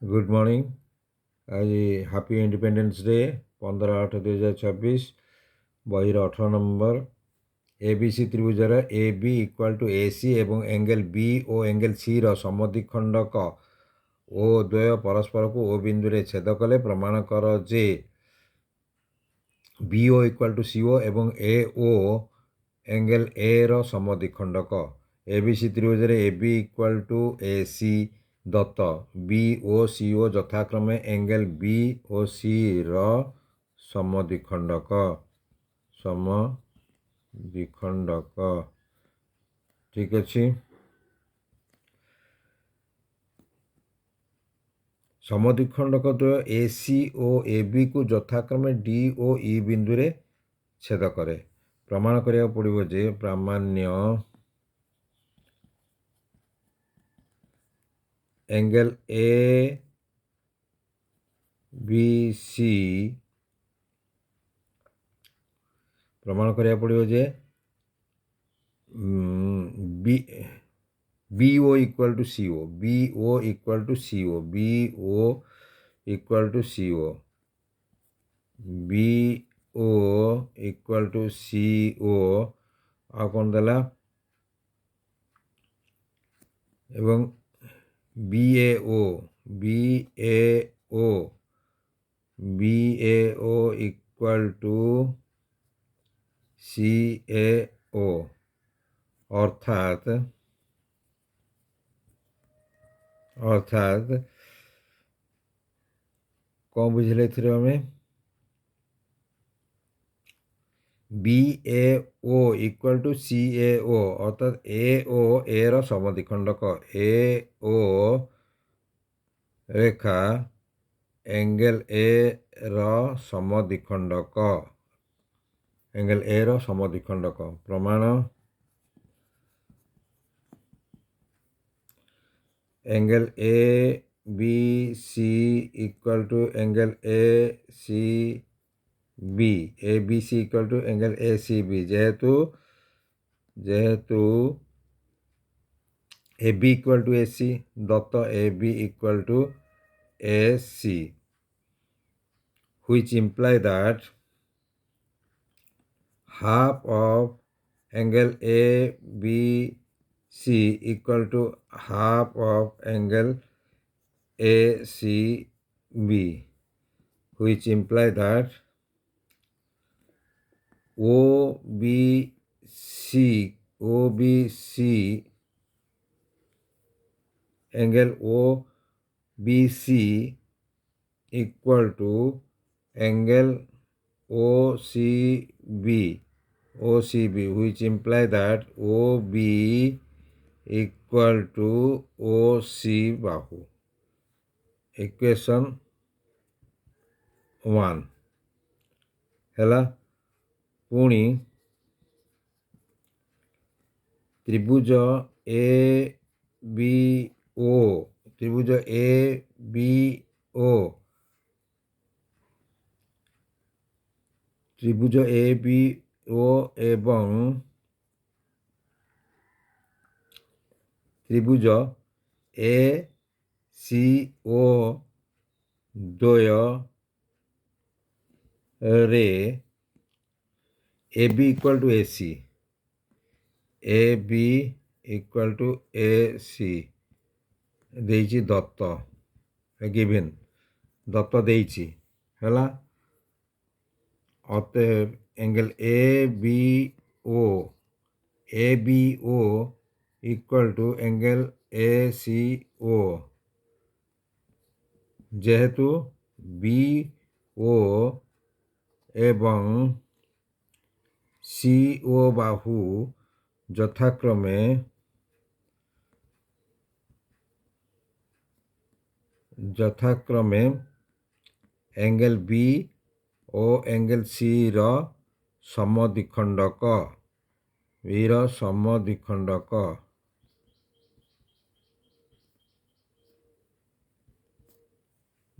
Good morning. आज happy independence day 15/8/2024। बहिर 18 number ABC त्रिभुजर A B equal to A C एवं angle B और एंगल सी समद्विखंडक ओ द्वय परस्पर को ओ बिंदु रे छेद कले प्रमाण कर जे B O equal to C O एवं ए ओ एंगल ए समद्विखंडक एबीसी त्रिभुजर A B equal to A C दत्त बी ओ सी ओ यथाक्रमे एंगल बी ओ सी समद्विखंडक ठीक अच्छे। समद्विखंडक द्वय ए सी और ए बी को यथाक्रमे डी ओ ई बिंदु रे छेद करे प्रमाण करिया पड़िबो जे प्रामाण्य एंगल ए बी सी प्रमाण करिया पड़िबो जे B B O equal to C O B O equal to C O B O equal to C O B O equal to C O आ कौन देला एवं B A O B A O B A O equal to C A O अर्थात कौन बुझले थी हमें B A O equal to C A O अर्थात A O A समद्विखंडक A O Rekha angle A समद्विखंडक angle A समद्विखंडक प्रमाण angle A B C equal to angle A C B A B C equal to angle A C B जेहेतु A B equal to A C दत्त A B equal to A C which imply that half of angle A B C equal to half of angle A C B, which imply that OBC angle OBC equal to angle OCB, which imply that OB equal to OC Bahu. Equation 1 है पुणी त्रिभुज ए B ओ त्रिभुज ए B ओ त्रिभुज ए B O एवं त्रिभुज ए C O द्वय रे A B equal to A C देइछि दत्त गिवन दत्त देइछि हैला अतएव angle A B O equal to angle A C O जेहेतु बी ओ एवं सी ओ बाहु यथाक्रमे एंगल बी और एंगल सी समद्विखंडक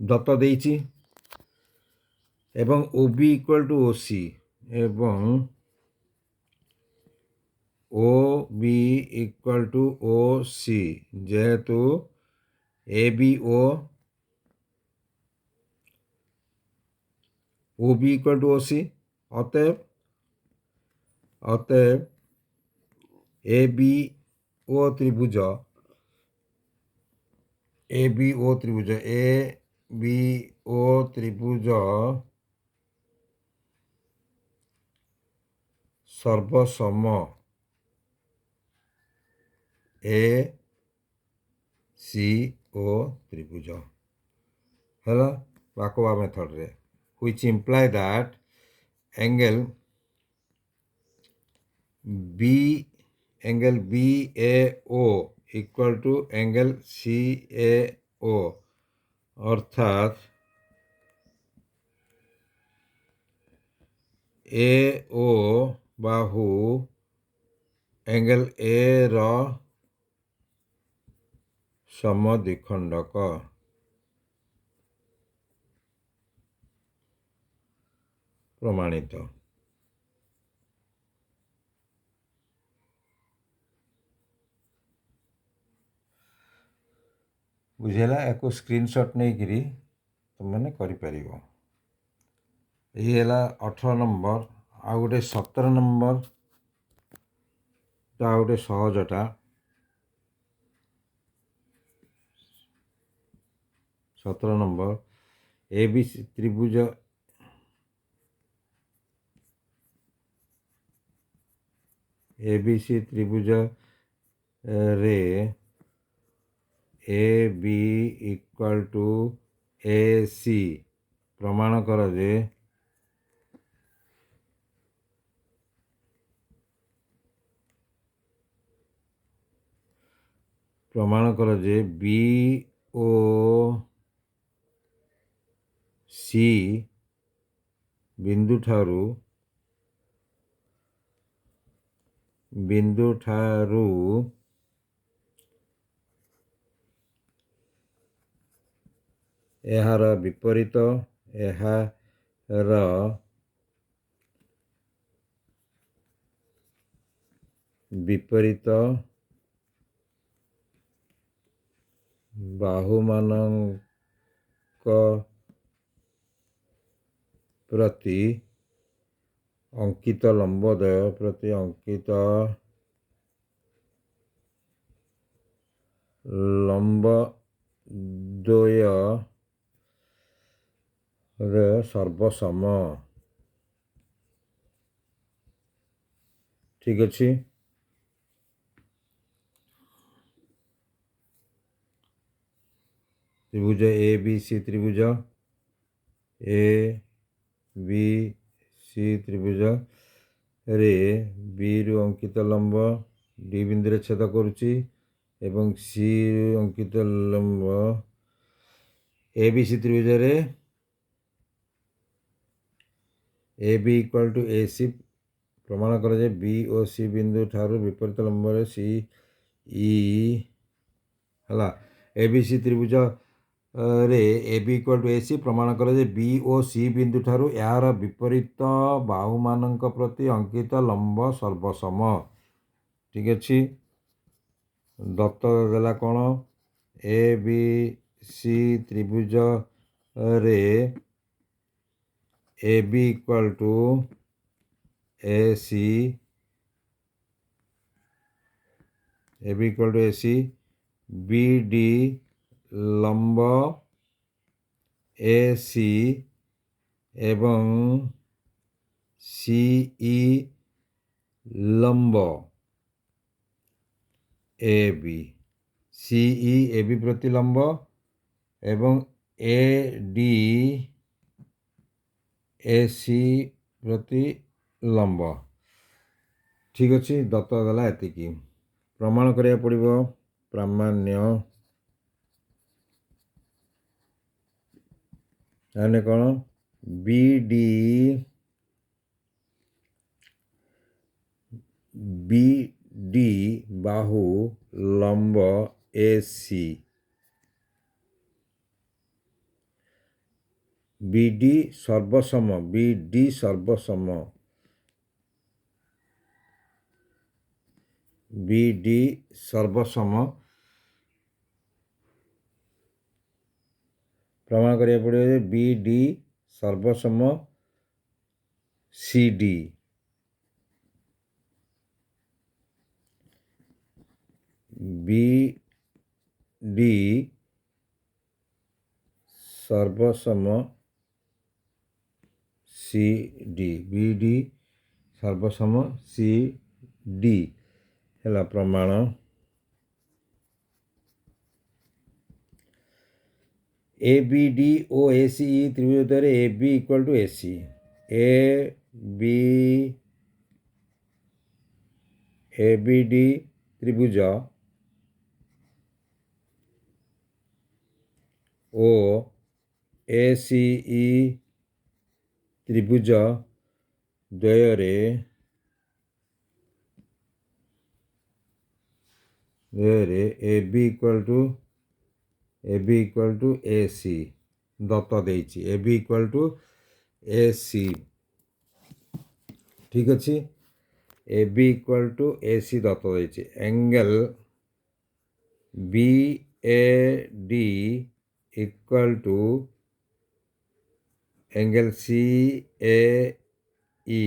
दत्त देइछि एवं O B equal to O C एवं O B equal to O C जेहेतु A B O OB equal to OC। অতএব অতএব ABO ত্রিভুজ ABO ত্রিভুজ সর্বসম ACO ত্রিভুজ ହେଲା ବାକୋବା ମେଥଡ଼ରେ, which imply that angle BAO equal to angle CAO, অর্থাৎ AO বাহু angle A ର ସମଦ୍ୱିଖଣ୍ଡକ। ପ୍ରମାଣିତ। ବୁଝିଲା? ୟାକୁ ସ୍କ୍ରିନଶଟ୍ ନେଇକିରି ତୁମମାନେ କରିପାରିବ। ଏହି ହେଲା 18 ନମ୍ବର। ଆଉ ଗୋଟେ 17 ନମ୍ବର, ଆଉ ଗୋଟେ ସହଜଟା। 17 ନମ୍ବର, ABC ତ୍ରିଭୁଜ ରେ AB ଇକ୍ୱାଲ ଟୁ AC ପ୍ରମାଣ କର ଯେ BOC ବିନ୍ଦୁଠାରୁ ଏହାର ବିପରୀତ ବାହୁମାନଙ୍କ ପ୍ରତି ଅଙ୍କିତ ଲମ୍ବଦ୍ୱୟର ସର୍ବସମ। ଠିକ୍ ଅଛି। ତ୍ରିଭୁଜ ABC ତ୍ରିଭୁଜରେ Bରୁ ଅଙ୍କିତ ଲମ୍ବ D ବିନ୍ଦୁରେ ଛେଦ କରୁଛି ଏବଂ Cରୁ ଅଙ୍କିତ ଲମ୍ବ ABC ତ୍ରିଭୁଜରେ AB equal to AC ପ୍ରମାଣ କରାଯାଏ। B ଓ C ବିନ୍ଦୁ ଠାରୁ ବିପରୀତ ଲମ୍ବରେ CE ହେଲା। ABC ତ୍ରିଭୁଜରେ AB equal to AC ପ୍ରମାଣ କରାଯାଏ। B ଓ C ବିନ୍ଦୁ ଠାରୁ ଏହାର ବିପରୀତ ବାହୁମାନଙ୍କ ପ୍ରତି ଅଙ୍କିତ ଲମ୍ବ ସର୍ବସମ। ଠିକ୍ ଅଛି। ଦତ୍ତ ଦେଲା କ'ଣ? ABC ତ୍ରିଭୁଜରେ AB equal to AC BD ଲମ୍ବ AC ଏବଂ CE ଲମ୍ବ AB। CE AB ପ୍ରତି ଲମ୍ବ ଏବଂ AD AC ପ୍ରତି ଲମ୍ବ। ଠିକ୍ ଅଛି। ଦତ୍ତ ଦେଲା ଏତିକି। ପ୍ରମାଣ କରିବାକୁ ପଡ଼ିବ। ପ୍ରାମାଣ୍ୟ ମାନେ କ'ଣ? BD ବାହୁ ଲମ୍ବ AC, BD ସର୍ବସମ ପ୍ରମାଣ କରିବାକୁ ପଡ଼ିବ ଯେ BD ସର୍ବସମ সিডি, বিডি সর্বসম সিডি, বিডি ସର୍ବସମ ସି ଡି ହେଲା ପ୍ରମାଣ। ଏ B D O A C E ତ୍ରିଭୁଜ ଦ୍ୱାରା A B equal to A C, A B D ତ୍ରିଭୁଜ ଓ ଏ ସି ଇ ତ୍ରିଭୁଜ ଦ୍ୱୟରେ A B equal to A C ଦତ୍ତ ଦେଇଛି, A B equal to A C. ଠିକ୍ ଅଛି, A B equal to A C ଦତ୍ତ ଦେଇଛି। Angle B A D equal to angle C A E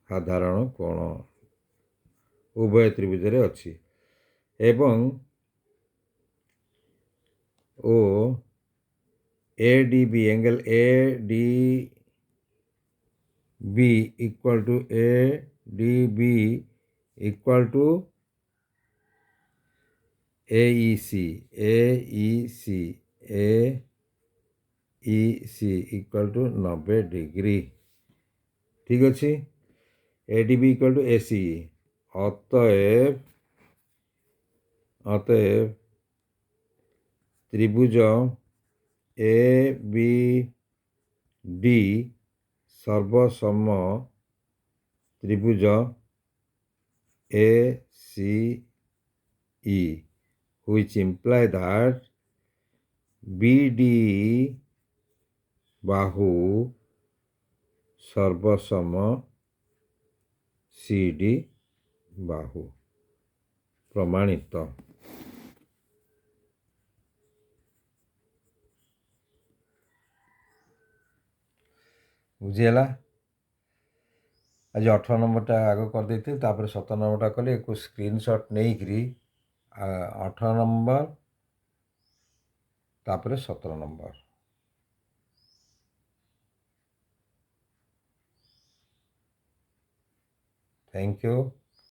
ସାଧାରଣ କୋଣ ଉଭୟ ତ୍ରିଭୁଜରେ ଅଛି ଏବଂ ଓ A D B angle A D B equal to A E C equal to 90 degree. ଠିକ୍ ଅଛି, A D B equal to A C E. ଅତଏବ ତ୍ରିଭୁଜ ଏ ବି ଡି ସର୍ବସମ ତ୍ରିଭୁଜ A C E, which imply that BD বাহু সর্বসম CD বাহু। প্রমাণিত। ବୁଝିହେଲା? ଆଜି 18 ନମ୍ବରଟା ଆଗ କରିଦେଇଥିଲି, ତାପରେ 17 ନମ୍ବରଟା କଲି। ଏକୁ ସ୍କ୍ରିନଶଟ୍ ନେଇକରି 18 ନମ୍ବର ତାପରେ 17 ନମ୍ବର। Thank you.